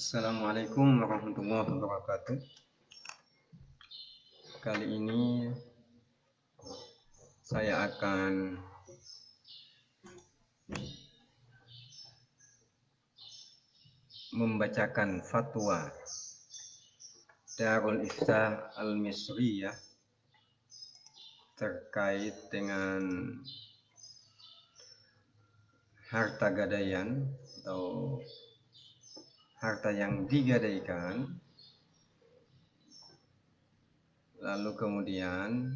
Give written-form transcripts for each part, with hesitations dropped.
Assalamualaikum warahmatullahi wabarakatuh. Kali ini saya akan membacakan fatwa Darul Iftah Al-Misriyah terkait dengan harta gadaian atau harta yang digadaikan, lalu kemudian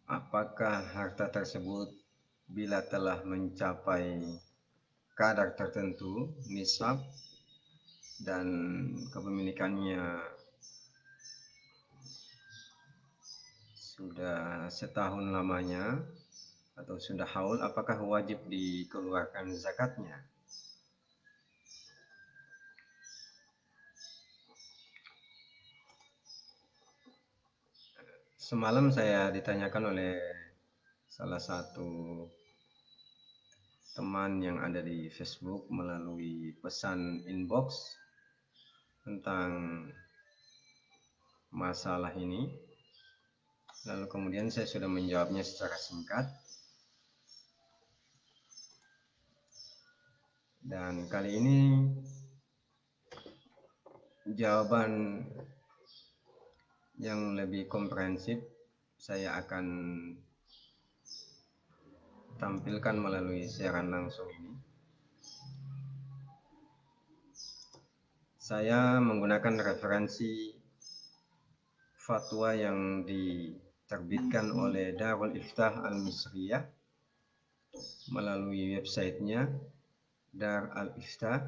apakah harta tersebut bila telah mencapai kadar tertentu, nisab, dan kepemilikannya sudah setahun lamanya atau sudah haul, apakah wajib dikeluarkan zakatnya? Semalam saya ditanyakan oleh salah satu teman yang ada di Facebook melalui pesan inbox tentang masalah ini. Lalu kemudian saya sudah menjawabnya secara singkat. Dan kali ini jawaban yang lebih komprehensif saya akan tampilkan melalui siaran langsung ini. Saya menggunakan referensi fatwa yang diterbitkan oleh Darul Iftah Al-Misriyah melalui websitenya Dar Al-Iftah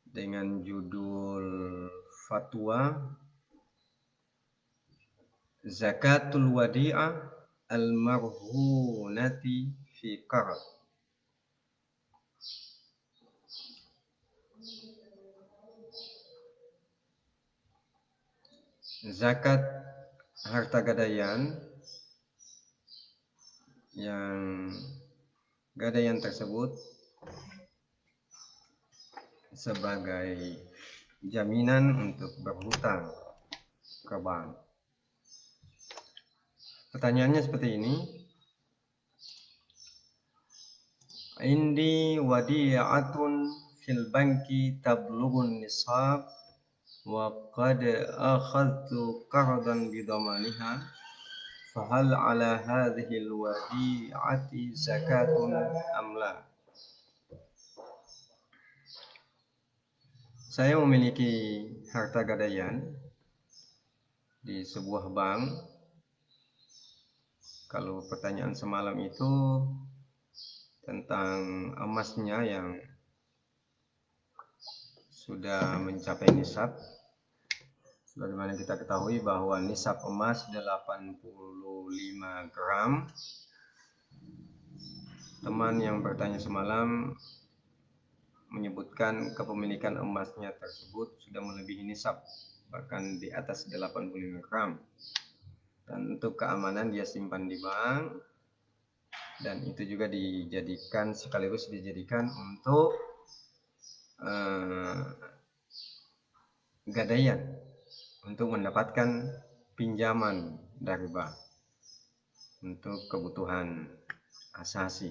dengan judul fatwa Zakatul Wadi'ah Al-Marhunati fi Qard. Zakat harta gadaian yang gadaian tersebut sebagai jaminan untuk berhutang ke bank. Pertanyaannya seperti ini. Indi wadi'atun fil banki tablughun nisab wa qad akhadtu qardan bidamaniha fahal ala hadhihi alwadi'ati zakatun am la? Saya memiliki harta gadaian di sebuah bank. Kalau pertanyaan semalam itu tentang emasnya yang sudah mencapai nisab, sebagaimana kita ketahui bahwa nisab emas 85 gram. Teman yang bertanya semalam menyebutkan kepemilikan emasnya tersebut sudah melebihi nisab, bahkan di atas 85 gram. Dan untuk keamanan dia simpan di bank, dan itu juga sekaligus dijadikan untuk gadaian, untuk mendapatkan pinjaman dari bank untuk kebutuhan asasi,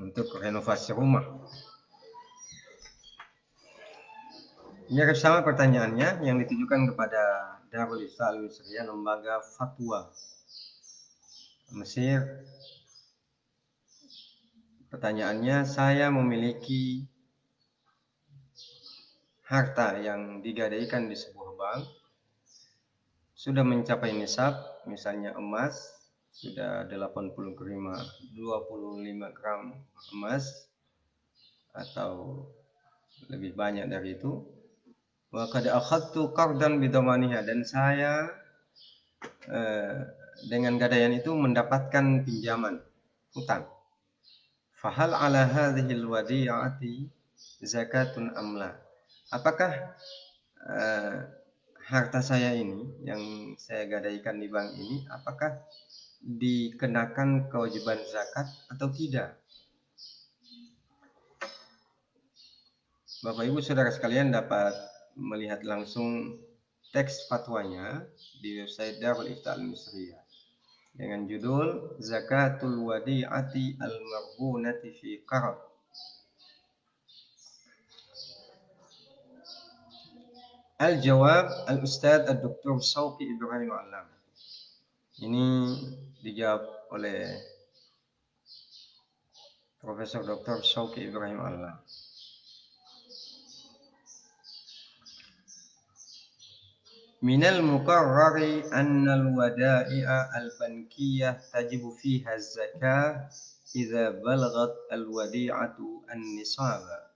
untuk renovasi rumah. Mirip sama pertanyaannya yang ditujukan kepada Darul Iftah Al-Misriyah, lembaga fatwa Mesir. Pertanyaannya, saya memiliki harta yang digadaikan di sebuah bank, sudah mencapai nisab, misalnya emas sudah 25 gram emas atau lebih banyak dari itu. Wa qad akhadtu qardan bidamaniha, dan saya dengan gadaian itu mendapatkan pinjaman hutang. Fahal ala hadhihi alwadi'ati zakatun amla? Apakah harta saya ini yang saya gadaikan di bank ini, apakah dikenakan kewajiban zakat atau tidak. Bapak Ibu Saudara sekalian dapat melihat langsung teks fatwanya di website Darul Ifta Al-Misriyah dengan judul Zakatul Wadi'ati Al-Marhunati fi Qarab. Al-jawab Al-Ustadz Al-Doktor Shauqi Ibrahim Alam. Ini dijawab oleh Profesor Dr. Shauqi Ibrahim Alam. Minal muqarrari anna al-wada'i'a al-bankiyah tajibu fiha az-zakah idza balaghat al-wadi'atu an-nisaba.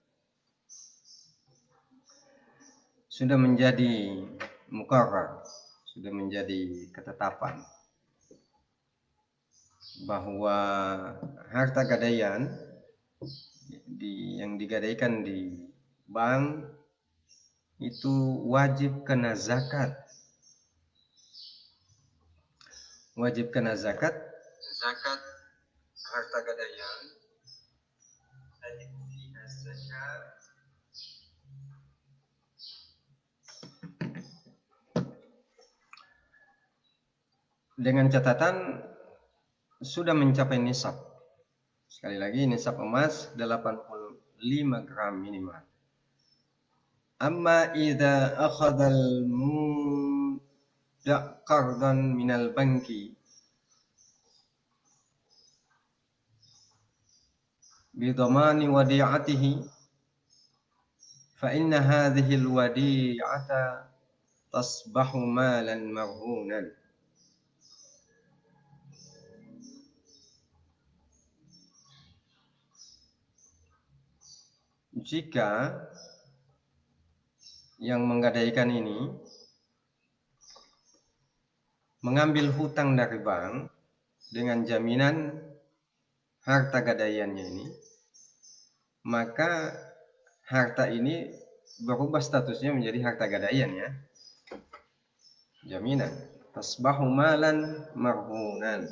Sudah menjadi muqarrar, sudah menjadi ketetapan bahwa harta gadaian yang digadaikan di bank itu wajib kena zakat. Wajib kena zakat. Zakat harta gadaian. Dengan catatan sudah mencapai nisab. Sekali lagi nisab emas 85 gram minimal. Amma idza akhadha al-muda' qardan minal banki bidhamani wadi'atihi fa inna hadhihi al-wadi'ata tasbahu malan marhunan. Jika yang menggadaikan ini mengambil hutang dari bank dengan jaminan harta gadaiannya ini, maka harta ini berubah statusnya menjadi harta gadaian ya. Jaminan. Tasbahu malan marhunan.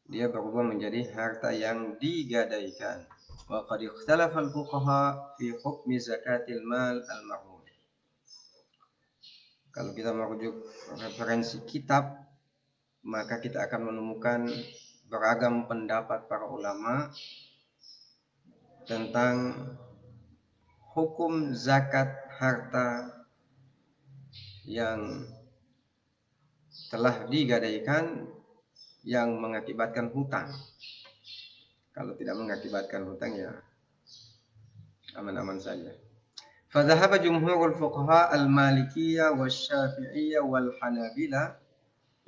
Dia berubah menjadi harta yang digadaikan. Wa qad ikhtalafa al-fuqaha fi hukmi zakatil mal al-marhun. Kalau kita merujuk referensi kitab, maka kita akan menemukan beragam pendapat para ulama tentang hukum zakat harta yang telah digadaikan yang mengakibatkan hutang. Kalau tidak mengakibatkan hutang ya aman-aman saja. Fadhahaba jumhurul fuqaha al-malikiyah wasyafi'iyah wal hanabila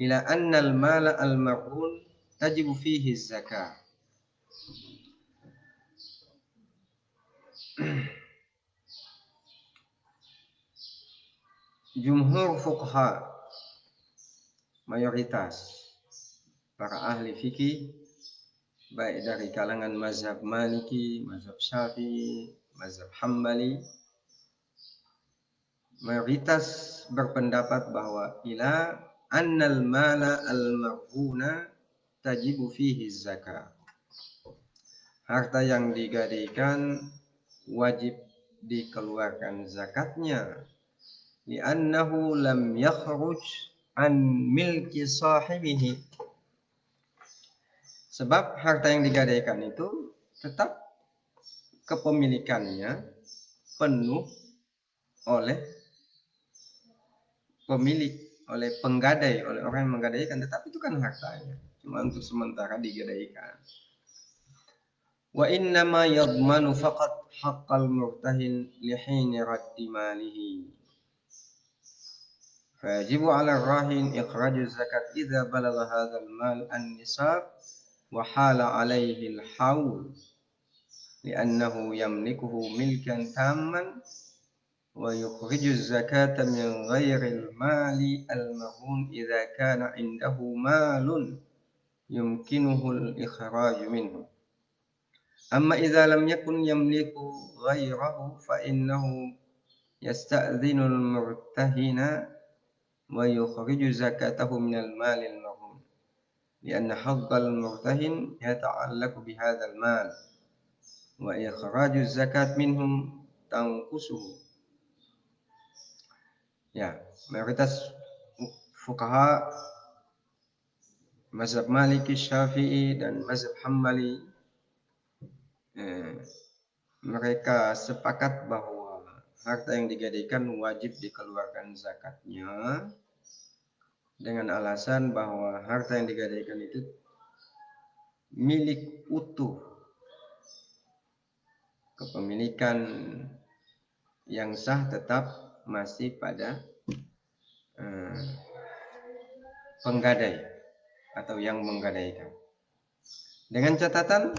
ila anna al-mala al-marhun tajibu fihi zakah. Jumhur fuqaha, mayoritas para ahli fikih baik dari kalangan mazhab Maliki, mazhab Syafi'i, mazhab Hambali, mayoritas berpendapat bahwa ila annal mala al-marhuna tajibu fihi zakah. Harta yang digadaikan wajib dikeluarkan zakatnya. Li'annahu lam yakhruj an milki sahibihi. Sebab harta yang digadaikan itu tetap kepemilikannya penuh oleh pemilik, oleh penggadai, oleh orang yang menggadaikan, tetapi itu kan hartanya, cuma untuk sementara digadaikan. Wa innama yadmanu faqat haqqal murtahin lihin raddi malihi. Fayajibu 'ala ar-rahin ikhraju zakat idza balagha hadzal mal an-nisab wa hala 'alaihi al-haul li'annahu yamlikuhu milkan tamman wa yukhriju az-zakata min ghairi al-mali al-marhun idza kana 'indahu malun yumkinuhu al-ikhraj minhu. Amma idza lam yakun yamliku ghairahu fa innahu yasta'dhinu al-murtahina wa yukhriju zakatahu min al-mali al-marhun. lianna haqqal murtahin yata'allaqu bihadzal mal wa ikhraju zakat minhum tanqusuhu. Ya, mayoritas fuqaha mazhab Maliki, Syafi'i dan mazhab Hambali mereka sepakat bahwa harta yang digadaikan wajib dikeluarkan zakatnya dengan alasan bahwa harta yang digadaikan itu milik utuh, kepemilikan yang sah tetap masih pada penggadai atau yang menggadaikan. Dengan catatan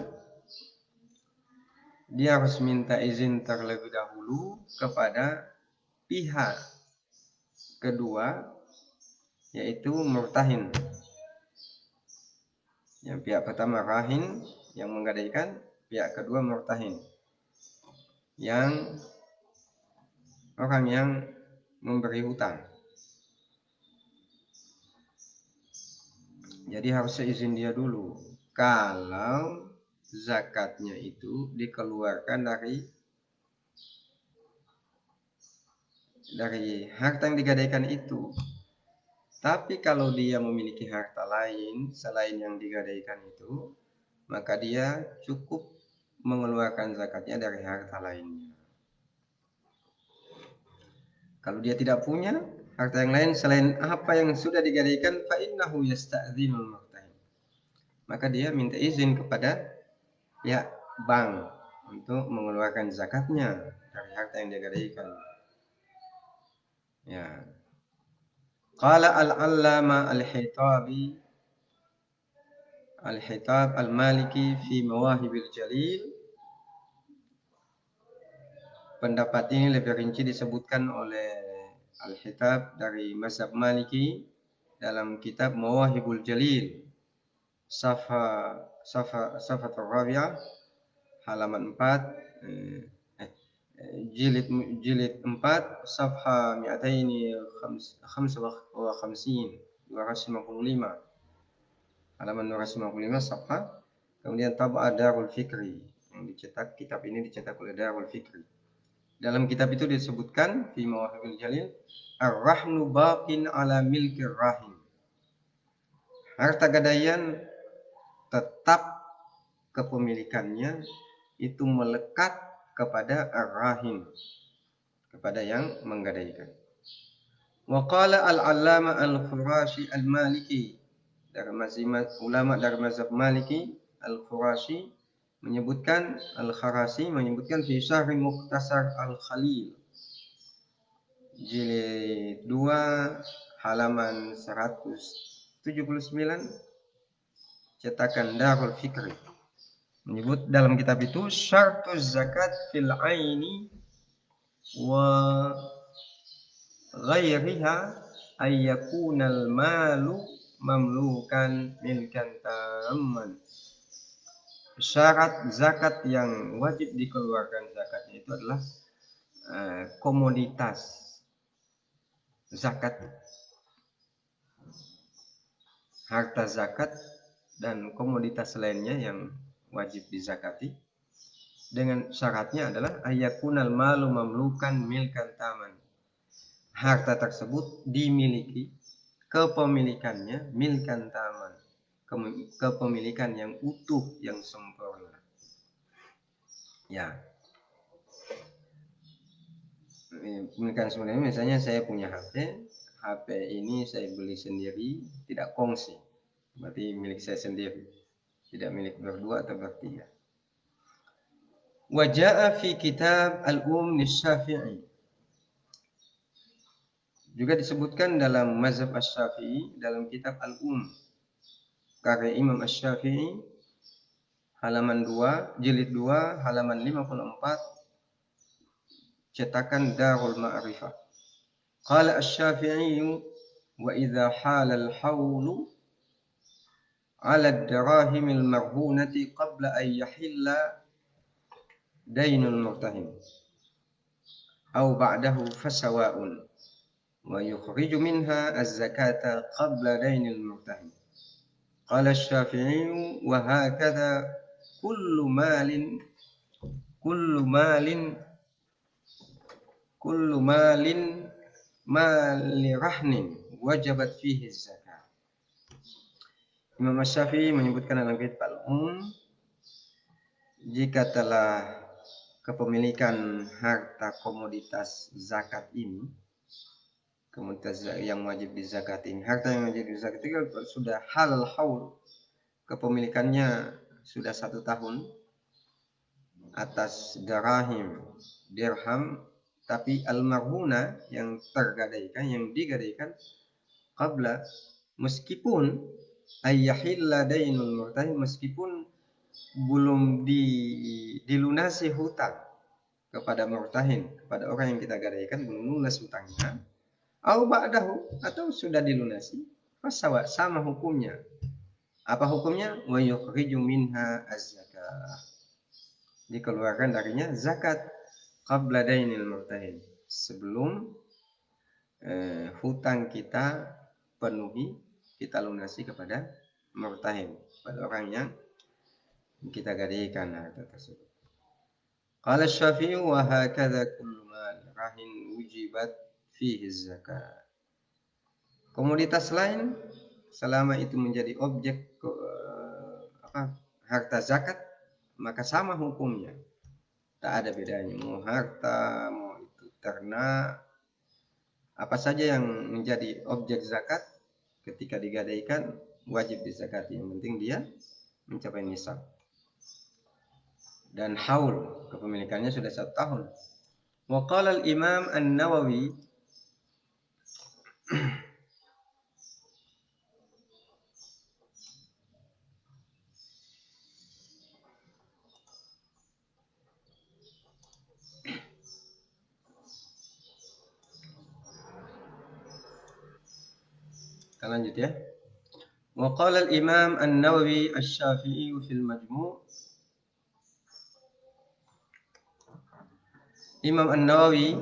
dia harus minta izin terlebih dahulu kepada pihak kedua, yaitu murtahin. Yang pihak pertama rahin yang menggadaikan, pihak kedua murtahin yang orang yang memberi hutang. Jadi harus izin dia dulu kalau zakatnya itu dikeluarkan dari harta yang digadaikan itu. Tapi kalau dia memiliki harta lain selain yang digadaikan itu, maka dia cukup mengeluarkan zakatnya dari harta lainnya. Kalau dia tidak punya harta yang lain selain apa yang sudah digadaikan, fa innahu yasta'dzinul murtahin. Maka dia minta izin kepada pihak bank untuk mengeluarkan zakatnya dari harta yang digadaikan. Ya. Qala al-allama al-Hitabi Al-Hitab Al-Maliki fi Mawahibil Jalil. Pendapat ini lebih rinci disebutkan oleh Al-Hitab dari mazhab Maliki dalam kitab Mawahibul Jalil, Safatul Rabi'ah, halaman 4, jilid 4, safha 255, halaman 255 safha. Kemudian Tab'a Darul Fikri yang dicetak, kitab ini dicetak oleh Darul Fikri. Dalam kitab itu disebutkan fi Mawahibil Jalil, ar-rahnu baqin ala milkir rahim. Harta gadaian tetap kepemilikannya itu melekat kepada ar-rahim, kepada yang menggadaikan. Wa qala al-allama al-Khurashi al-Maliki, dari ulama dari mazhab Maliki, al-Khurashi menyebutkan, al-Kharasi menyebutkan fi Syarh Mukhtasar al-Khalil, jilid 2 halaman 179, cetakan Darul Fikri, menyebut dalam kitab itu syartuz zakat fil aini wa ghairiha ayyakunal malu mamlukan milkan tamman. Syarat zakat yang wajib dikeluarkan zakatnya itu adalah komoditas zakat, harta zakat dan komoditas lainnya yang wajib dizakati. Dengan syaratnya adalah ayakunal malu mamlukan milkan taman. Harta tersebut dimiliki, kepemilikannya milkan taman, kepemilikan yang utuh, yang sempurna. Ya. Pemilikan sebenarnya, misalnya saya punya HP ini saya beli sendiri, tidak kongsi, berarti milik saya sendiri, tidak milik berdua atau bertiga. Wa jaa fi kitab al-Syafi'i, juga disebutkan dalam mazhab Asy-Syafi'i dalam kitab karya Imam Asy-Syafi'i, halaman 2, jilid 2 halaman 54, cetakan Darul Ma'rifah. Qala Asy-Syafi'i wa idza hala al-haulu 'ala ad-dirahim al-marhunati qabla an yahilla dainul murtahin aw ba'dahu fasawa'un wa yukhriju minha az-zakata qabla dainil murtahin. Qala Asy-Syafi'i wa hakadha kullu malin kullu malin kullu malin mali rahnin wajabat fihi zakat. Imam Asy-Syafi'i menyebutkan dalam kitab Al-Um, jika telah kepemilikan harta komoditas zakat ini, komoditas yang wajib dizakat ini, harta yang wajib dizakat itu sudah halal haul, kepemilikannya sudah 1 tahun atas dirham, tapi al-marhuna yang tergadaikan, yang digadaikan qabla, meskipun ayyahilla dainul murtahin, meskipun belum dilunasi hutang kepada murtahin, kepada orang yang kita gadaikan, belum lunas hutangnya, au ba'dahu, atau sudah dilunasi, fasawa, sama hukumnya. Apa hukumnya? Wa yukhriju minha az-zakah, dikeluarkan darinya zakat, qabla dainil murtahin, sebelum hutang kita penuhi, kita lunasi kepada murtahin, pada orang yang kita gadaikan harta tersebut. Qala Asy-Syafi'i wa hakadha kullu mal rahin wujibat fihi zakat. Komoditas lain selama itu menjadi objek harta zakat, maka sama hukumnya. Tak ada bedanya, mau harta, mau itu ternak, apa saja yang menjadi objek zakat ketika digadaikan wajib dizakati. Yang penting dia mencapai nisab. Dan haul, kepemilikannya sudah 1 tahun. Wa qala al-Imam An-Nawawi kita lanjut ya. Wa qala al-Imam An-Nawawi Asy-Syafi'i fil Majmu'. Imam An-Nawawi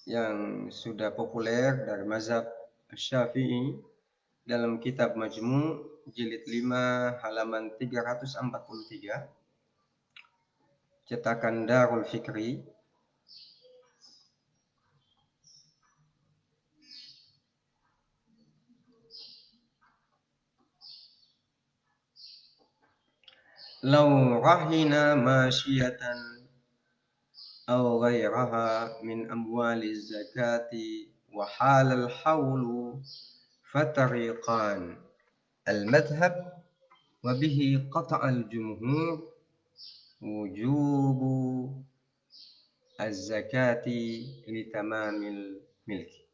yang sudah populer dari mazhab Asy-Syafi'i dalam kitab Majmu' jilid 5 halaman 343, cetakan Darul Fikri, law rahina masyiyatan aw ghairaha min amwaliz zakati wa halal haulu fatariqan al-madhhab wa bihi qata'al jumhur wujubu az-zakati li tamamil milki.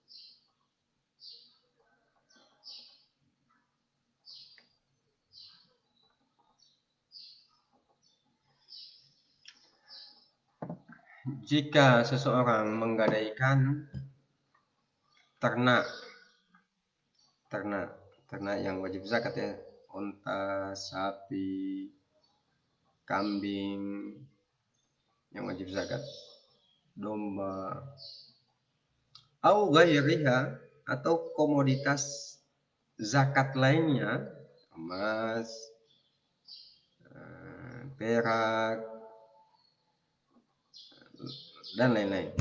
Jika seseorang menggadaikan ternak yang wajib zakat ya, unta, sapi, kambing yang wajib zakat, domba, au ghairiha, atau komoditas zakat lainnya, emas, perak, dan lain-lain,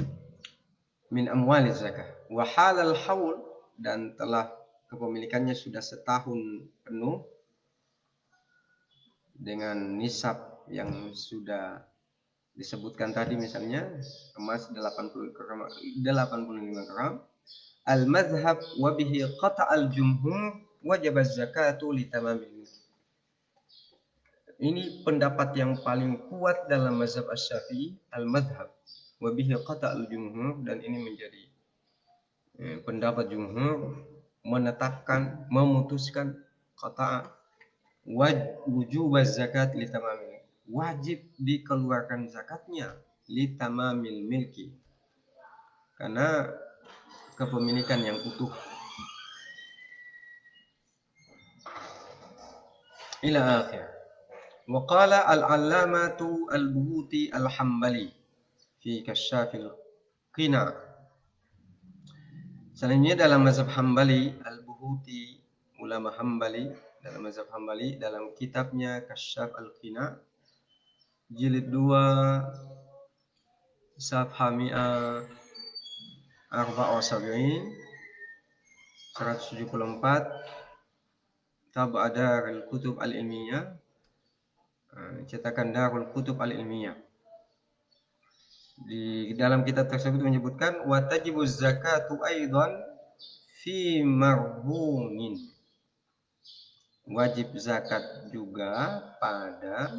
min amwali zakah wa halal haul, dan telah kepemilikannya sudah 1 tahun penuh dengan nisab yang sudah disebutkan tadi, misalnya emas 85 gram, al-madhhab wa bihi qata'al jumhur wajib az-zakatu li tamamil. Ini pendapat yang paling kuat dalam mazhab Asy-Syafi'i, al-madhhab wa bihi qata'al jumhur, dan ini menjadi pendapat jumhur, menetapkan, memutuskan qata'a wujub az-zakat li tamamil, wajib dikeluarkan zakatnya li tamamil milki, karena kepemilikan yang utuh. Ila akhir. Wa qala al-allamatu al-Buhuti al-Hambali fi Kasyafil Qina. Selanjutnya dalam mazhab Hambali, al-Buhuti ulama Hambali, dalam mazhab Hambali, dalam kitabnya Kasyaf Al-Qina jilid 2 safha 174 tab'a Darul Kutub Al-Ilmiyah, cetakan Darul Kutub Al-Ilmiyah. Di dalam kitab tersebut menyebutkan wa tajibu zakatu aidan fi marhunin. Wajib zakat juga pada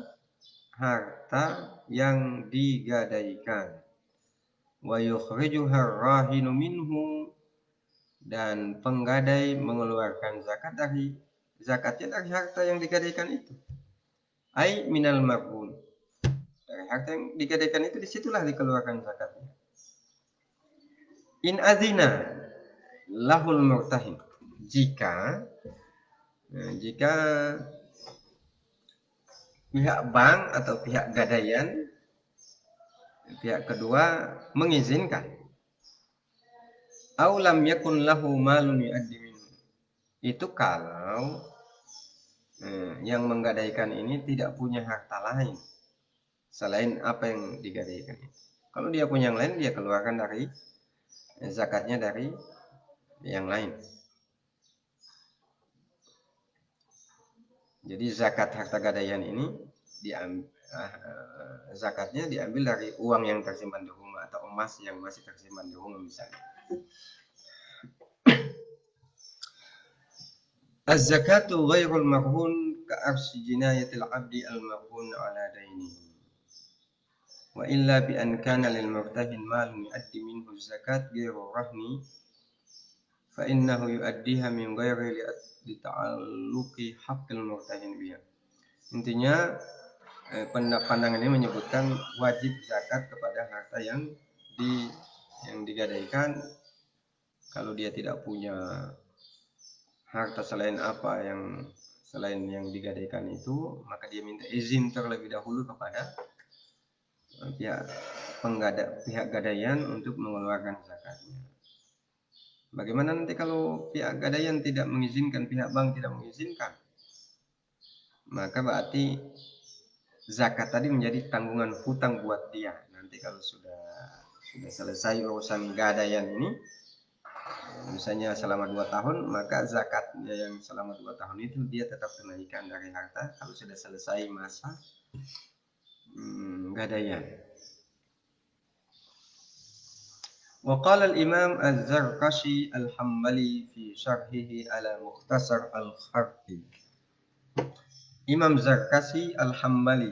harta yang digadaikan. Wa yukhrijuha rahinu minhu, dan penggadai mengeluarkan zakatnya dari harta yang digadaikan itu. Ai minal marhun. Dari harta yang digadaikan itu, disitulah dikeluarkan zakatnya. In adzina lahul murtahin. Jika pihak bank atau pihak gadaian, pihak kedua mengizinkan. Aw lam yakun lahu malun yu'addi minhu. Itu kalau yang menggadaikan ini tidak punya harta lain selain apa yang digadaikan itu. Kalau dia punya yang lain, dia keluarkan dari zakatnya dari yang lain. Jadi zakat harta gadaian ini zakatnya diambil dari uang yang tersimpan di rumah atau emas yang masih tersimpan di rumah misalnya. Az-zakatu ghairul marhun ka'arsi jinayatil abdi al-marhun ala dainihi. Wa illa bi an kana lil murtahin malun yu'addi minhu zakat ghairu rahni fa innahu yu'addiha min ghairi li ta'alluqi haqqil murtahin biha. Intinya pandangan ini menyebutkan wajib zakat kepada harta yang digadaikan. Kalau dia tidak punya harta selain yang digadaikan itu, maka dia minta izin terlebih dahulu kepada pihak gadaian untuk mengeluarkan zakatnya. Bagaimana nanti kalau pihak gadaian tidak mengizinkan, pihak bank tidak mengizinkan? Maka berarti zakat tadi menjadi tanggungan hutang buat dia. Nanti kalau sudah selesai urusan gadaian ini, misalnya selama 2 tahun, maka zakatnya yang selama 2 tahun itu dia tetap tunaikan dari harta kalau sudah selesai masa gadaian. Wa qala al-Imam Az-Zarkashi Al-Hambali fi syarhihi ala Mukhtasar Al-Kharqi. Imam Zarkashi Al-Hambali,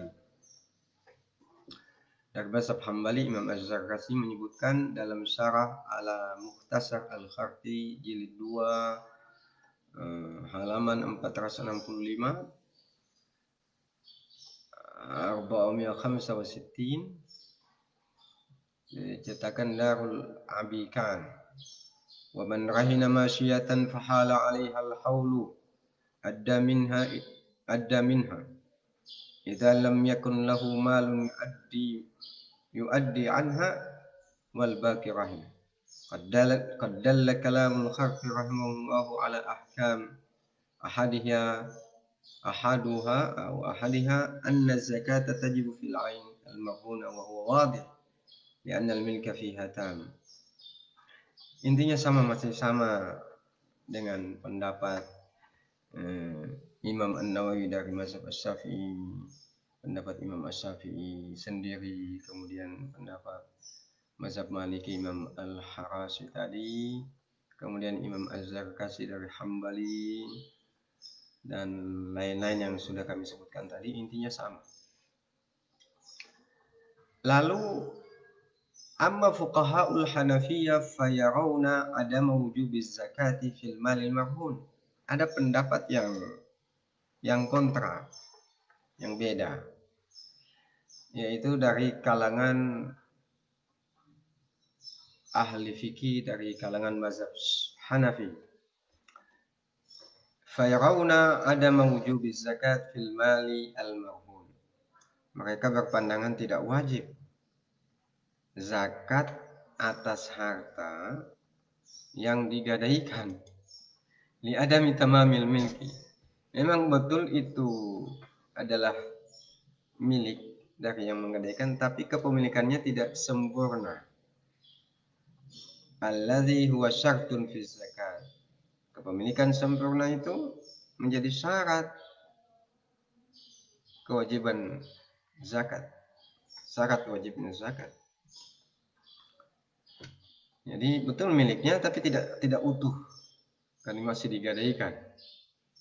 dari mazhab Hambali, Imam Az-Zarkashi menyebutkan dalam syarah ala Mukhtasar Al-Kharqi jilid 2 halaman 465 465 cetakan Darul Abikan. Wa man rahina masyiyatan fahala 'alaiha al-haulu adda minha idza lam yakun lahu malun yuaddi anha wal baqi rahim. Qad dalla kalamul kharqi rahimahullahu ala ahkam ahadiha anna zakata tajibu fil ain al-maghuna wa huwa wadih li'anna al-milka fiha tam. Intinya masih sama dengan pendapat Imam An-Nawawi dari mazhab Asy-Syafi'i, pendapat Imam Asy-Syafi'i sendiri, kemudian pendapat mazhab Maliki Imam Al-Harasi tadi, kemudian Imam Az-Zarkashi dari Hambali, dan lain-lain yang sudah kami sebutkan tadi, intinya sama. Lalu amma fuqaha'ul Hanafiyyah fayarawna adama wujubiz zakati fil malil marhun. Ada pendapat yang kontra, yang beda, yaitu dari kalangan ahli fikih dari kalangan mazhab Hanafi. Fayarawna adama wujubiz zakat fil mali al marhun. Mereka berpandangan tidak wajib zakat atas harta yang digadaikan. li adami tamamil milki. Memang betul itu adalah milik dari yang menggadaikan, tapi kepemilikannya tidak sempurna. Alladzi huwa syartun fi zakat. Kepemilikan sempurna itu menjadi syarat kewajiban zakat. Syarat wajibnya zakat. Jadi betul miliknya tapi tidak utuh. Kan masih digadaikan,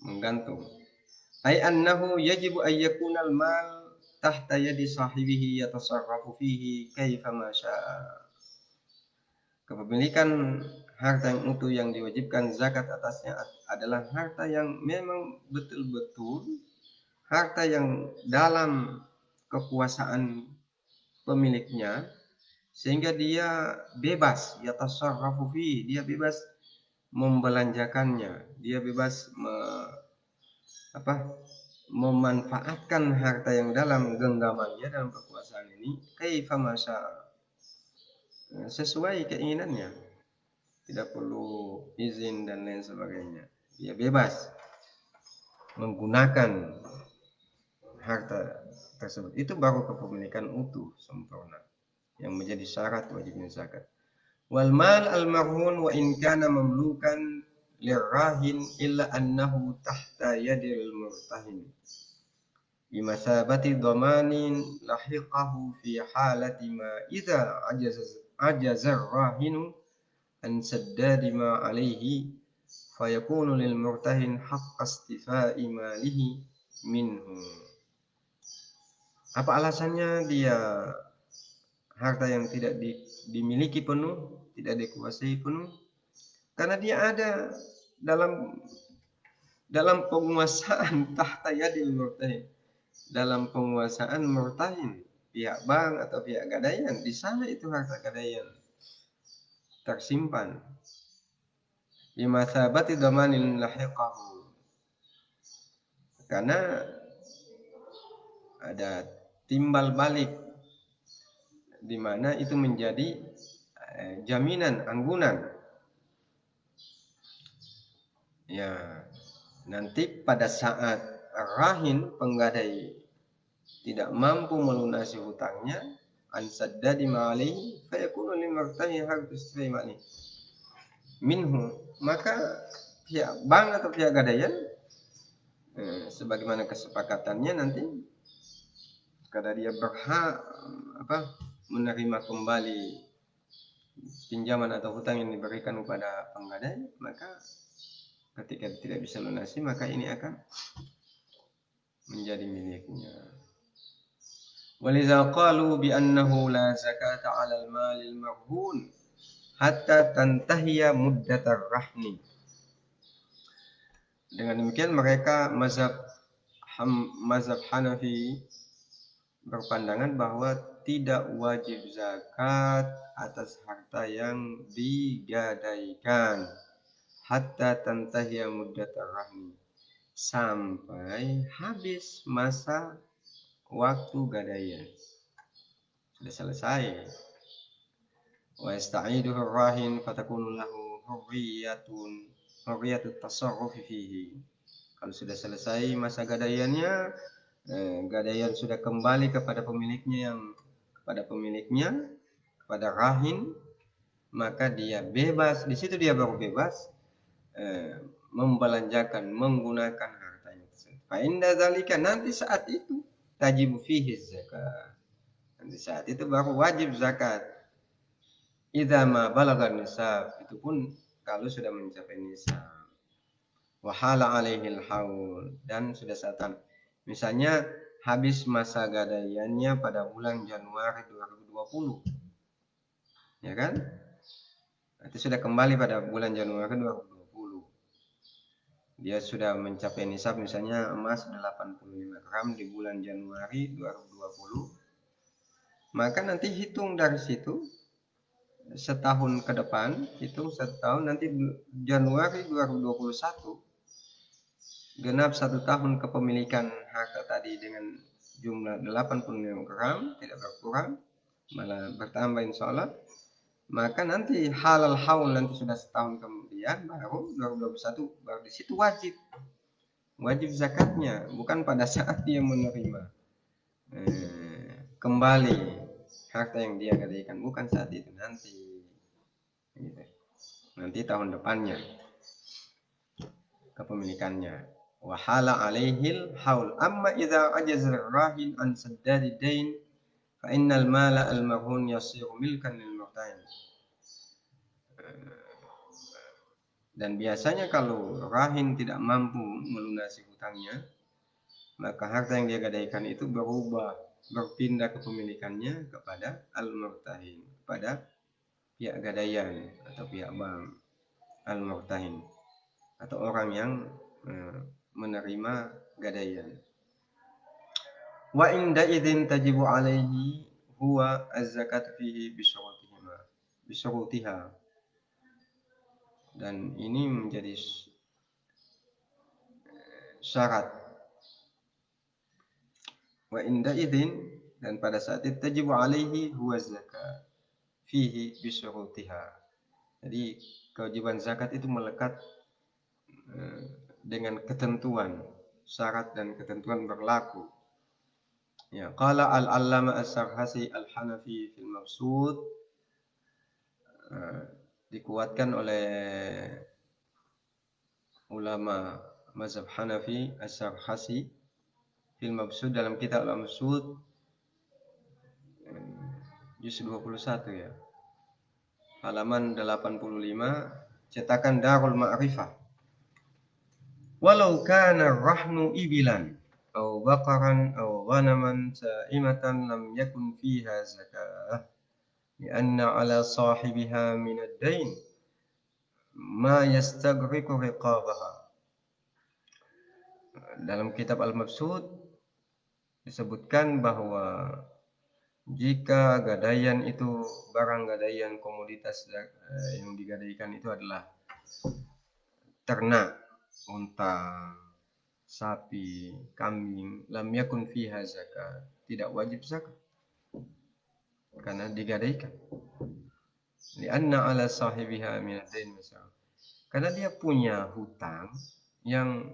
menggantung. Ai annahu yajibu ay yakuna al-mal tahta yadi sahibihi yatasarrafu fihi kaifa ma syaa. Kepemilikan harta yang utuh yang diwajibkan zakat atasnya adalah harta yang memang betul-betul harta yang dalam kekuasaan pemiliknya, sehingga dia bebas, yatasarrafu fihi, dia bebas membelanjakannya, dia bebas memanfaatkan harta yang dalam genggamannya dalam kekuasaan ini kaifa masya, sesuai keinginannya, tidak perlu izin dan lain sebagainya, dia bebas menggunakan harta tersebut. Itu baru kepemilikan utuh sempurna yang menjadi syarat wajibnya zakat. Wal mal al marhun wa in kana mamlukan lirahin illa annahu tahta yadil murtahin bimasabati dhamanin lahiqahu fi halati ma idza ajaza rahinu an saddadi ma alayhi fayakunu lil murtahin haqqa istifa'i malihi minhu. Apa alasannya dia harta yang tidak dimiliki penuh, tidak dikuasai penuh? Karena dia ada dalam penguasaan tahta yadil murtahin, dalam penguasaan murtahin, pihak bank atau pihak gadaian. Di sana itu harta gadaian tersimpan. Bimasabati dhamanin lahiqahu, karena ada timbal balik di mana itu menjadi jaminan, anggunan. Ya, nanti pada saat rahin, penggadai, tidak mampu melunasi hutangnya, ansaddadi ma'alihi fayakunu limartahi hartus ma'alihi minhu, maka pihak bank atau pihak gadaian sebagaimana kesepakatannya nanti karena dia berhak menerima kembali pinjaman atau hutang yang diberikan kepada penggadai, maka ketika tidak bisa lunasi maka ini akan menjadi miliknya. Waliza qalu bi annahu la zakata 'ala al-mal al-marhun hatta tantahiya muddatar rahni. Dengan demikian mereka mazhab Hanafi berpandangan bahwa tidak wajib zakat atas harta yang digadaikan hatta tantahiya muddatar rahni, sampai habis masa waktu gadaian, sudah selesai. Wa yasta'iduhu rahin fatakunu lahu hurriyatut tasarrufi fihi. Kalau sudah selesai masa gadaiannya, gadaian sudah kembali kepada pemiliknya kepada rahin, maka dia bebas. Di situ dia baru bebas membelanjakan, menggunakan hartanya tersebut. Fa inda zalika, nanti saat itu tajibu fihi zakat. Nanti saat itu baru wajib zakat. Idza ma balagha nisab, itu pun kalau sudah mencapai nisab. Wa hala alaihi al-haul, dan sudah saat misalnya habis masa gadaiannya pada bulan Januari 2020. Ya kan? Itu sudah kembali pada bulan Januari 2020. Dia sudah mencapai nisab, misalnya emas 85 gram di bulan Januari 2020. Maka nanti hitung dari situ setahun ke depan, hitung setahun, nanti Januari 2021 genap 1 tahun kepemilikan harta tadi dengan jumlah 85 gram, tidak berkurang, malah bertambah insya Allah. Maka nanti halal haul, nanti sudah setahun kemudian kematian baru 2021 baru di situ wajib zakatnya, bukan pada saat dia menerima kembali harta yang dia gadaikan, bukan saat itu, nanti gitu. Nanti tahun depannya kepemilikannya. Wahala alaihil haul. Amma idza ajaza rahin an saddadi dain fa innal mala al marhun yasiru milkan lil murtahin. Dan biasanya kalau rahin tidak mampu melunasi hutangnya, maka harta yang dia gadaikan itu berpindah kepemilikannya kepada al-murtahin, kepada pihak gadaian atau pihak bank al-murtahin, atau orang yang menerima gadaian. Wa inda idzin tajibu alaihi huwa az-zakat fihi bisyurutiha. Dan ini menjadi syarat. Wa inda idzin, dan pada saat itu tajibu alaihi huwa zakat fihi bisyurutiha. Jadi kewajiban zakat itu melekat dengan ketentuan, syarat dan ketentuan berlaku. Ya, qala al-allama as-Sarhasi al-Hanafi fil Mabsut, dikuatkan oleh ulama mazhab Hanafi as-Sarhasi fil Mabsut dalam kitab al-Mabsut juz 21 ya. Halaman 85, cetakan Darul Ma'rifah. Walau kana rahnu ibilan aw baqaran aw ghanaman sa'imatan lam yakun fiha zakah lianna ala sahibiha min ad-dain ma yastaghriqu riqabaha. Dalam kitab Al-Mabsut disebutkan bahwa jika gadaian itu barang gadaian komoditas yang digadaikan itu adalah ternak, unta, sapi, kambing, lam yakun fiha zakat, tidak wajib zakat karena digadaikan. Lianna ala sahibiha min ad-dain misal, karena dia punya hutang yang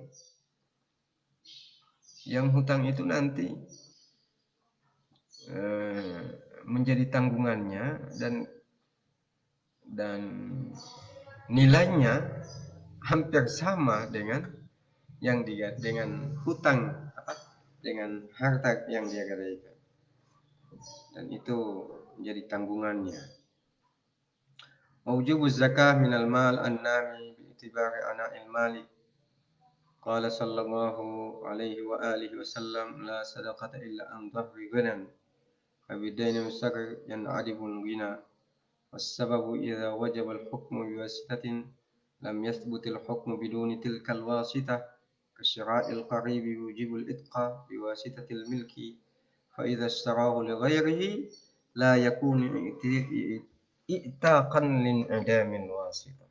hutang itu nanti menjadi tanggungannya, dan nilainya hampir sama dengan dengan hutang dengan harta yang dia gadaikan, dan itu menjadi tanggungannya. Wujubuz zakah minal mal an-nami bi'tibari ana'il malik. Qala sallallahu alaihi wa alihi wasallam la sadaqata illa an dhahri ghanan fabidaini musagir yan'adibul ghina. Was-sababu idza wajaba al-hukmu biwasitatin lam yathbutil hukmu biduni tilkal wasitah kasyira'il qaribi yujibul itqa biwasitatil milki fa idza ishtarahu li ghairihi la yakunu i'taqan lin adamil wasitah.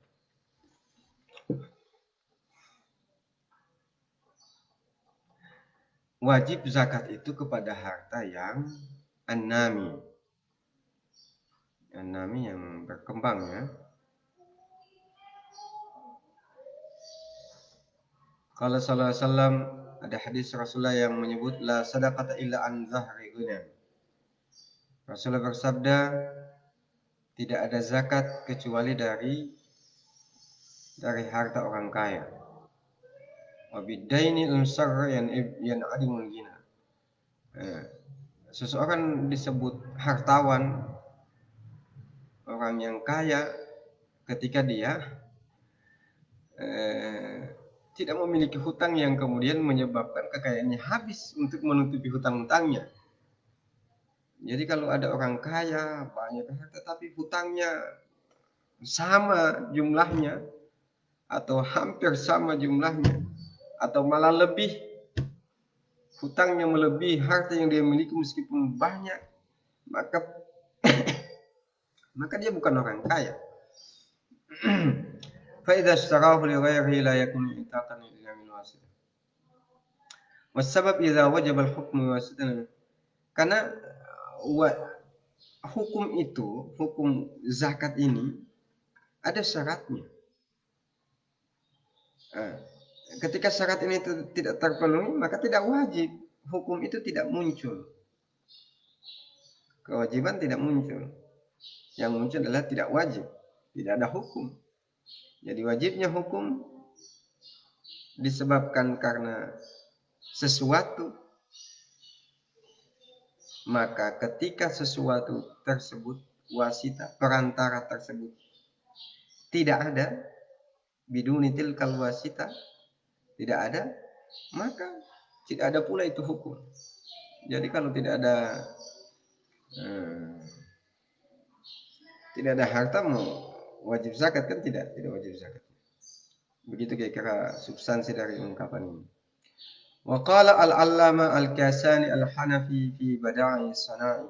Wajib zakat itu kepada harta yang an-nami. An-nami yang berkembang ya. Qala sallallahu alaihi wasallam, ada hadis Rasulullah yang menyebut la sadaqata illa an zahri ghanam. Rasulullah bersabda, tidak ada zakat kecuali dari harta orang kaya. Wa bidaini al-musarr yan'adimul ghina. Seseorang disebut hartawan, orang yang kaya, ketika dia tidak memiliki hutang yang kemudian menyebabkan kekayaannya habis untuk menutupi hutang-hutangnya. Jadi kalau ada orang kaya banyak harta tapi hutangnya sama jumlahnya atau hampir sama jumlahnya atau malah lebih, hutangnya melebihi harta yang dia miliki meskipun banyak, maka dia bukan orang kaya. Fa idza ishtarahu li ghairihi la yakunu itaqan illa min wasitah. Wasbab idza wajaba al-hukmu wasitatan, karena hukum zakat ini ada syaratnya. Ketika syarat ini tidak terpenuhi, maka tidak wajib. Hukum itu tidak muncul. Kewajiban tidak muncul. Yang muncul adalah tidak wajib. Tidak ada hukum. Jadi wajibnya hukum disebabkan karena sesuatu. Maka ketika sesuatu tersebut, wasita, perantara tersebut tidak ada, biduni tilkal wasita, tidak ada, maka tidak ada pula itu hukum. Jadi kalau tidak ada harta mau wajib zakat kan tidak wajib zakat. Begitu kira-kira substansi dari ungkapan ini. Wa qala al-allama al-Kasani al-Hanafi fi Bada'i Sana'i.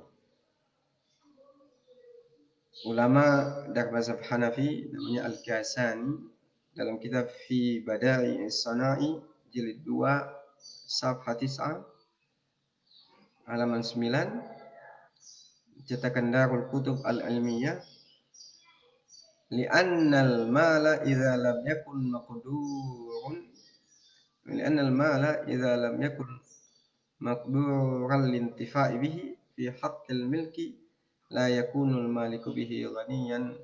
Ulama dari mazhab Hanafi namanya al-Kasani dalam kitab fi Bada'i Sana'i jilid 2 safha 9 halaman 9 cetakan Darul Kutub al-Ilmiyah, li'annal mala idza lam yakun maqdurun li'annal mala idza lam yakun maqduran lintifa'i bihi fi haqqil milki la yakunul maliku bihi ghaniyan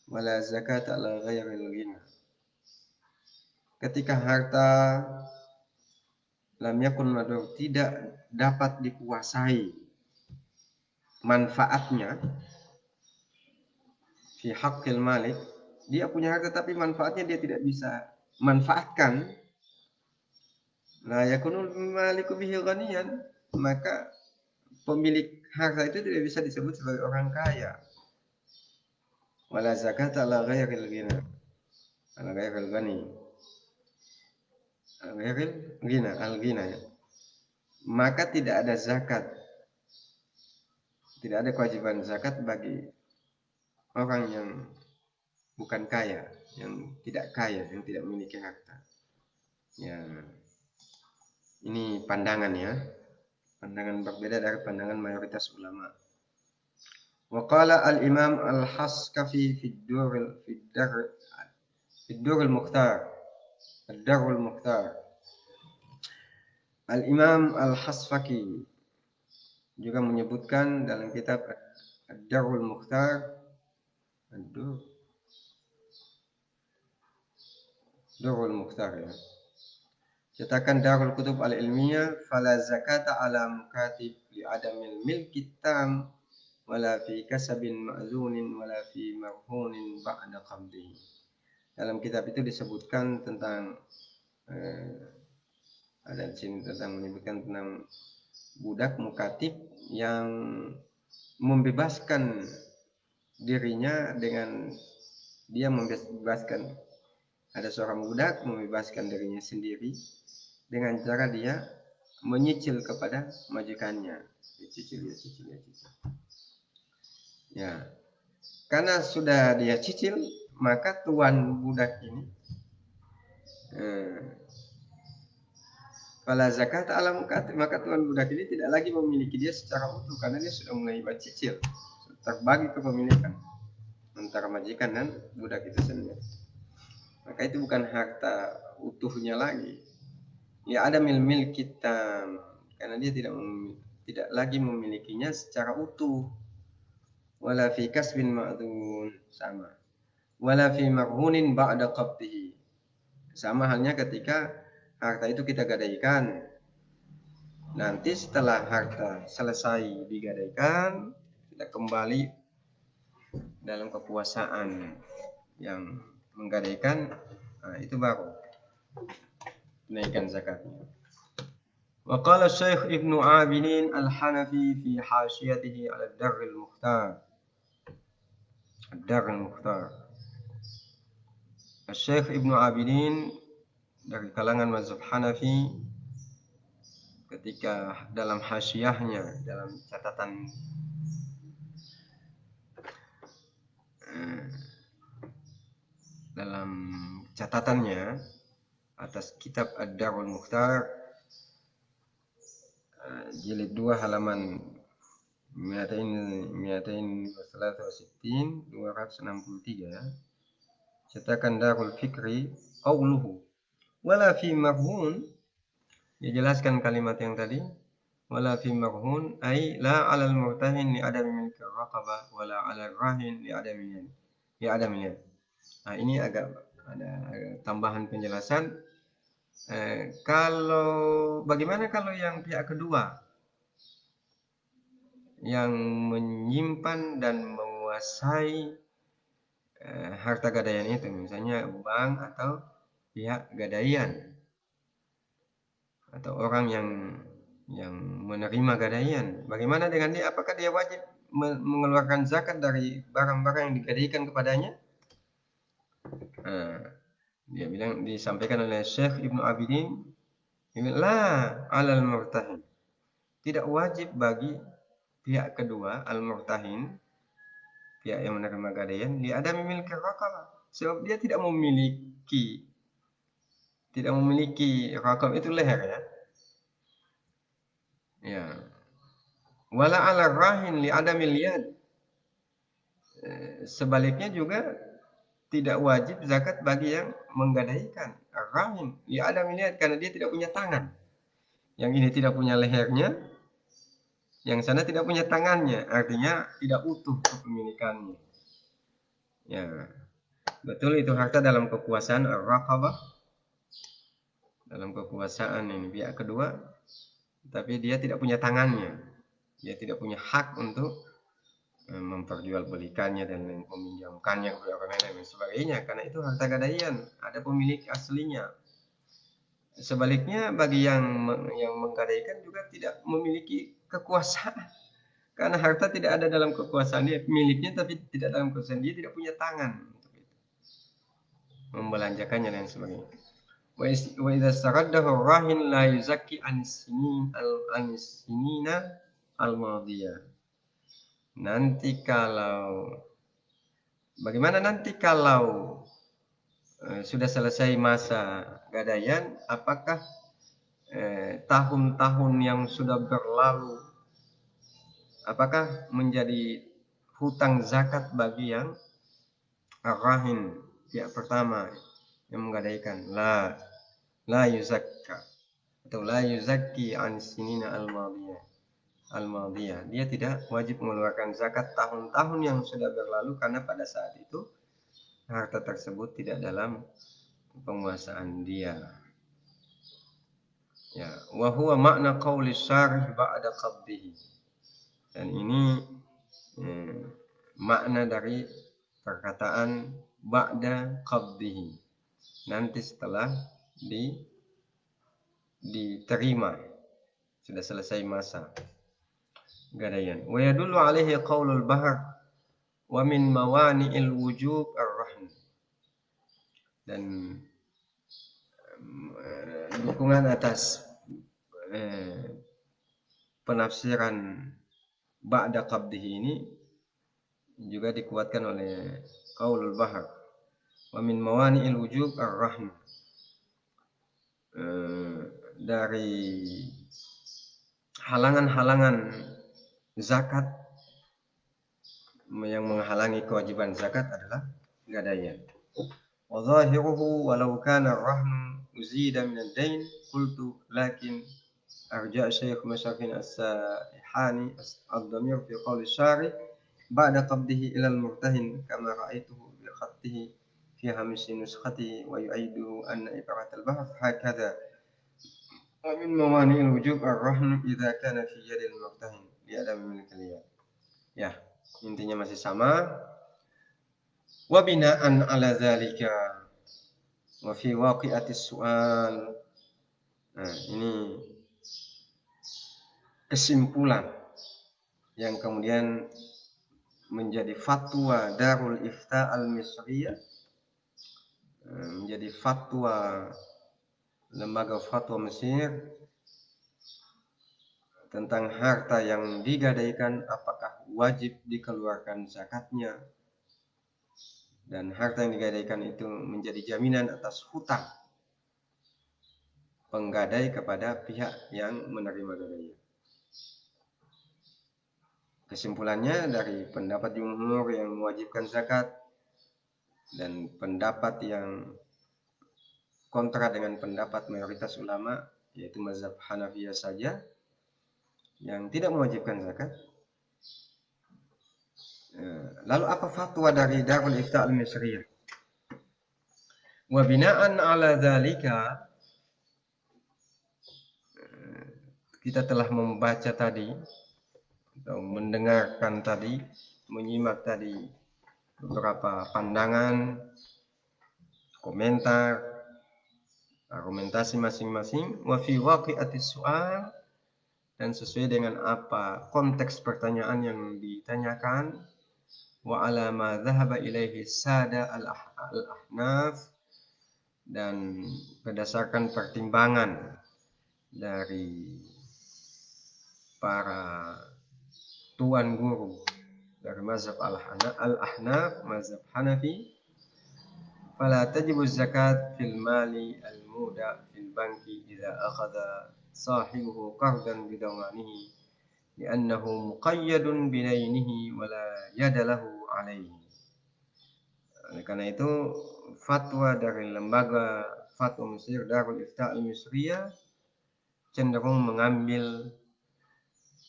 wala zakata ala ghairil ghina. Ketika harta lam yakun madur tidak dapat dikuasai manfaatnya fi haqqil malik, dia punya harta tapi manfaatnya dia tidak bisa manfaatkan, la yakunul maliku bihi ghaniyan, maka pemilik harta itu tidak bisa disebut sebagai orang kaya. Wala zakata ala ghairil ghina, ala ghairil ghani, ala ghairil ghina, al-ghina ya. Maka tidak ada zakat, tidak ada kewajiban zakat bagi orang yang bukan kaya, yang tidak kaya, yang tidak memiliki harta. Ya, ini pandangan ya, pandangan berbeda dari pandangan mayoritas ulama. Wa qala al-Imam al-Haskafi fi ad-Durrul Mukhtar. Ad-Durrul Mukhtar. Al-Imam al-Hasfaki juga menyebutkan dalam kitab Ad-Durrul Mukhtar, Durrul Mukhtar ya. Cetakan Darul Kutub al-Ilmiyah, fala zakata ala mukatib li adamil milki tam wala fi kasabin ma'zunin wala fi marhunin ba'da qabdihi. Dalam kitab itu disebutkan tentang ada di sini tentang menyebutkan tentang budak mukatib yang membebaskan dirinya dengan dia membebaskan, ada seorang budak membebaskan dirinya sendiri dengan cara dia menyicil kepada majikannya, dicicil. Ya, karena sudah dia cicil, maka tuan budak ini fala zakat ala mukatib, maka tuan budak ini tidak lagi memiliki dia secara utuh karena dia sudah mulai cicil, terbagi kepemilikan antara majikan dan budak itu sendiri. Maka itu bukan harta utuhnya lagi. Ya ada mil kita, karena dia tidak lagi memilikinya secara utuh. Wala fi kasbin ma'dun, sama. Wala fi marhunin ba'da qabdihi, sama halnya ketika harta itu kita gadaikan. Nanti setelah harta selesai digadaikan, kita kembali dalam kekuasaan yang menggadaikan, itu baru naikkan zakatnya. Wa qala Syekh Ibnu Abidin Al-Hanafi fi hasyiyatihi 'ala ad-Darrul Mukhtar. Ad-Darrul Mukhtar. Syekh Ibnu Abidin dari kalangan mazhab Hanafi ketika dalam hasyiyahnya, dalam catatannya atas kitab Ad-Darrul Mukhtar jilid 2 halaman 263 ya. Cetakan Darul Fikri qauluhu, Wala fi marhun, dia jelaskan kalimat yang tadi. Wala fi marhun ay la 'alal murtahin li adami milki raqabah wala 'alal rahin li adami. Nah, ini agak ada tambahan penjelasan. Kalau bagaimana kalau yang pihak kedua yang menyimpan dan menguasai harta gadaian itu, misalnya bank atau pihak gadaian atau orang yang menerima gadaian. Bagaimana dengan dia? Apakah dia wajib mengeluarkan zakat dari barang-barang yang digadaikan kepadanya? Dia bilang, disampaikan oleh Syekh Ibnu Abidin, la alal murtahin, tidak wajib bagi pihak kedua al-murtahin, pihak yang menerima gadaian, dia ada memiliki raqabah, sebab dia tidak memiliki raqab itu leher ya. Ya. Wala ala rahin li adamil yad. Sebaliknya juga tidak wajib zakat bagi yang menggadaikan rahin li adamil yad, karena dia tidak punya tangan. Yang ini tidak punya lehernya, yang sana tidak punya tangannya, artinya tidak utuh kepemilikannya. Ya, betul itu harta dalam kekuasaan ar-raqabah, dalam kekuasaan ini pihak kedua, tapi dia tidak punya tangannya, dia tidak punya hak untuk memperjualbelikannya dan meminjamkannya kepada orang lain dan sebagainya, karena itu harta gadaian, ada pemilik aslinya. Sebaliknya bagi yang menggadaikan juga tidak memiliki kekuasaan, karena harta tidak ada dalam kekuasaan dia, miliknya tapi tidak dalam kekuasaan dia, tidak punya tangan untuk itu, membelanjakannya dan sebagainya. Wa idza saraddahu rahin la yuzakki an-sinina al-madiyah. Nanti kalau bagaimana nanti kalau sudah selesai masa gadaian, apakah tahun-tahun yang sudah berlalu apakah menjadi hutang zakat bagi yang rahin, pihak pertama yang menggadaikan? La yuzakka atau la yuzakki an sinina al-madiyah. Dia tidak wajib mengeluarkan zakat tahun-tahun yang sudah berlalu, karena pada saat itu harta tersebut tidak dalam penguasaan dia. Ya, wa huwa makna qauli syarih ba'da qabdihi. Dan ini makna dari perkataan ba'da qabdihi, nanti setelah diterima, sudah selesai masa gadaian. Wa yadullu alaihi qaulul bahr wa min mawani'il wujub ar-rahn. Dan dukungan atas penafsiran ba'da qabdihi ini juga dikuatkan oleh qaulul bahr wa min mawani'il wujub ar-rahn. Dari halangan-halangan zakat, yang menghalangi kewajiban zakat adalah gadaian. Wa zahiruhu walau kana ar-rahn uzida min ad-dain qultu lakin arja' Syekh Masyakin as-Saihani ad-damir fi qauli syarih ba'da qabdihi ila al-murtahin kama ra'aituhu bi khattihi fi hamsi nuskhatihi wa yu'idu anna ibarat al-bahr hakadha. Wa min mawani'il wujub ar-rahn idza kana fi yadil murtahin li adam milk al-yad. Ya, intinya masih sama. Wa bina'an 'ala dzalika wa fi waqi'atis su'al. Nah, ini kesimpulan yang kemudian menjadi fatwa Darul Ifta Al-Misriyah, menjadi fatwa lembaga fatwa Mesir tentang harta yang digadaikan, apakah wajib dikeluarkan zakatnya, dan harta yang digadaikan itu menjadi jaminan atas hutang penggadai kepada pihak yang menerima gadaian. Kesimpulannya dari pendapat jumhur yang mewajibkan zakat dan pendapat yang kontra dengan pendapat mayoritas ulama, yaitu mazhab Hanafiyah saja yang tidak mewajibkan zakat. Lalu apa fatwa dari Darul Ifta Al-Misriyah? Wa bina'an ala dzalika, kita telah membaca tadi atau mendengarkan tadi, menyimak tadi beberapa pandangan, komentar, argumentasi masing-masing. Wa fi waqi'atis su'al, dan sesuai dengan apa konteks pertanyaan yang ditanyakan. Wa ala ma dhahaba ilaihi sada al-ahnaf, dan berdasarkan pertimbangan dari para tuan guru dari mazhab al-ahnaf, mazhab Hanafi, fala tajibu zakat fil mali al-muda fil banki idza akhadha sahibuhu qardan bidamanihi li'annahu muqayyadun bidainihi wa la yada lahu alaihi. Oleh karena itu, fatwa dari lembaga fatwa Mesir Darul Ifta Al-Misriyah cenderung mengambil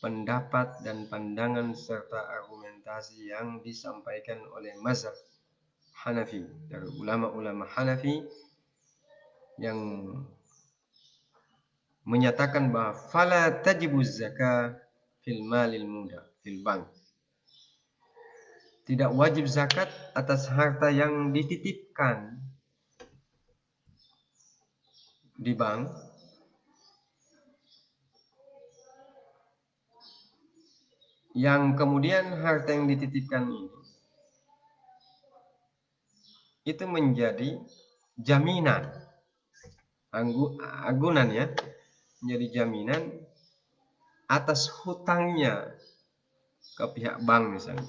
pendapat dan pandangan serta argumentasi yang disampaikan oleh mazhab Hanafi, dari ulama-ulama Hanafi yang menyatakan bahwa fala tajibu zakah fil malil muda fil bank. Tidak wajib zakat atas harta yang dititipkan di bank, yang kemudian harta yang dititipkan ini itu menjadi jaminan, agunan ya, menjadi jaminan atas hutangnya ke pihak bank misalnya.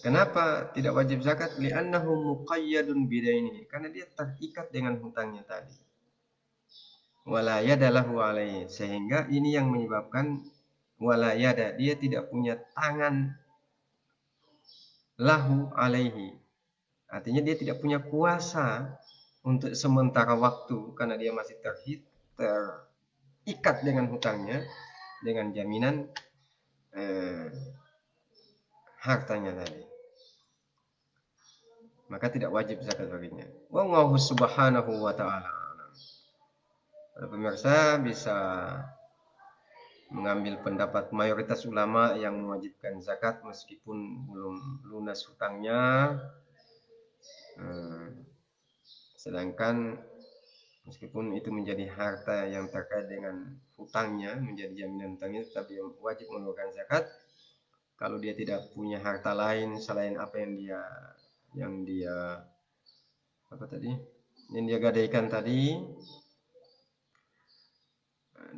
Kenapa tidak wajib zakat? Li'annahu muqayyadun bidaini, karena dia terikat dengan hutangnya tadi. Wala yada lahu alaihi, sehingga ini yang menyebabkan wala yada, dia tidak punya tangan lahu alaihi. Artinya dia tidak punya kuasa untuk sementara waktu, karena dia masih terikat dengan hutangnya, dengan jaminan hartanya tadi. Maka tidak wajib zakat baginya. Wallahu subhanahu wa ta'ala. Pemirsa bisa mengambil pendapat mayoritas ulama yang mewajibkan zakat meskipun belum lunas hutangnya. Sedangkan meskipun itu menjadi harta yang terkait dengan hutangnya, menjadi jaminan hutangnya, tetapi wajib mengeluarkan zakat. Kalau dia tidak punya harta lain selain apa yang dia gadaikan tadi,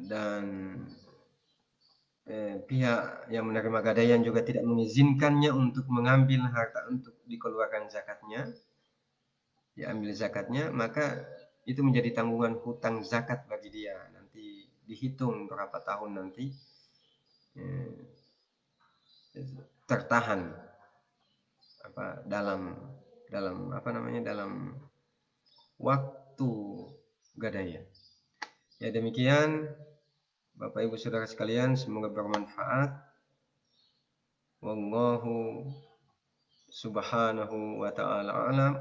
dan pihak yang menerima gadaian juga tidak mengizinkannya untuk mengambil harta untuk dikeluarkan zakatnya, diambil zakatnya, maka itu menjadi tanggungan hutang zakat bagi dia. Nanti dihitung berapa tahun nanti tertahan dalam waktu gadaian. Ya, demikian Bapak Ibu Saudara sekalian, semoga bermanfaat. Wallahu subhanahu wa ta'ala a'lam.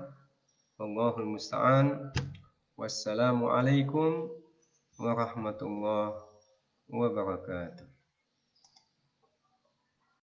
Wallahul musta'an. Wassalamualaikum warahmatullahi wabarakatuh.